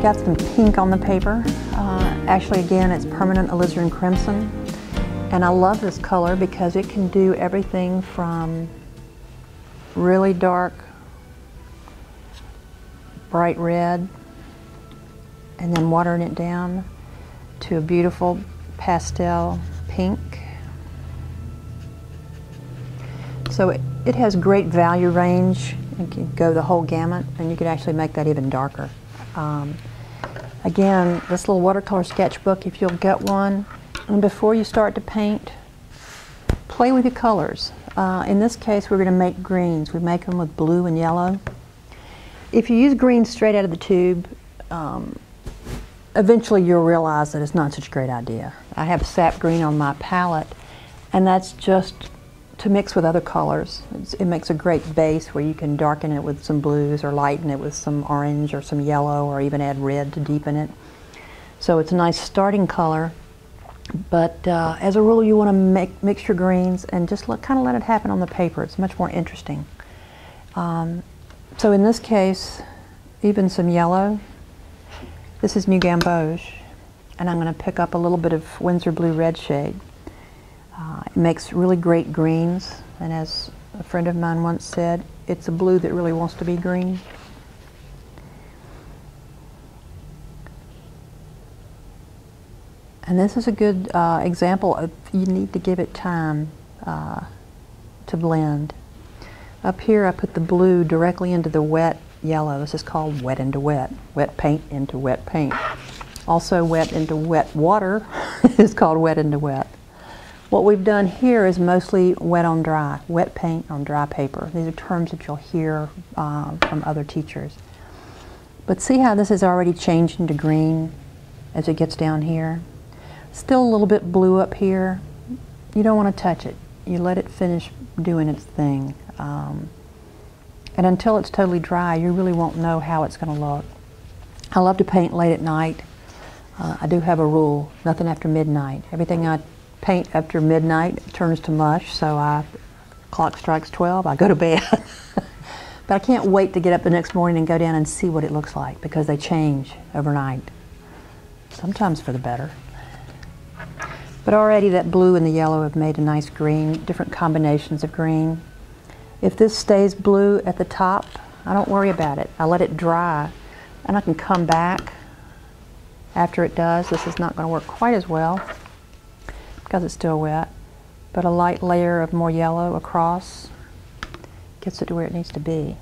got some pink on the paper. Actually, again, it's permanent alizarin crimson. And I love this color because it can do everything from really dark, bright red, and then watering it down to a beautiful pastel pink. So it has great value range. You can go the whole gamut, and you could actually make that even darker. Again, this little watercolor sketchbook, if you'll get one, and before you start to paint, play with your colors. In this case, we're going to make greens. We make them with blue and yellow. If you use greens straight out of the tube, eventually you'll realize that it's not such a great idea. I have Sap Green on my palette, and that's just to mix with other colors. It makes a great base where you can darken it with some blues or lighten it with some orange or some yellow or even add red to deepen it. So it's a nice starting color, but as a rule you want to mix your greens and just kind of let it happen on the paper. It's much more interesting. So in this case, even some yellow. This is New Gamboge, and I'm going to pick up a little bit of Winsor Blue Red shade. It makes really great greens, and as a friend of mine once said, it's a blue that really wants to be green. And this is a good example of you need to give it time to blend. Up here I put the blue directly into the wet yellow. This is called wet into wet. Wet paint into wet paint. Also wet into wet water is called wet into wet. What we've done here is mostly wet on dry, wet paint on dry paper. These are terms that you'll hear from other teachers. But see how this is already changed into green as it gets down here? Still a little bit blue up here. You don't want to touch it. You let it finish doing its thing. And until it's totally dry, you really won't know how it's going to look. I love to paint late at night. I do have a rule, nothing after midnight. Everything I paint after midnight turns to mush, so clock strikes 12, I go to bed. But I can't wait to get up the next morning and go down and see what it looks like, because they change overnight, sometimes for the better. But already that blue and the yellow have made a nice green, different combinations of green. If this stays blue at the top, I don't worry about it. I let it dry, and I can come back after it does. This is not going to work quite as well because it's still wet, but a light layer of more yellow across gets it to where it needs to be.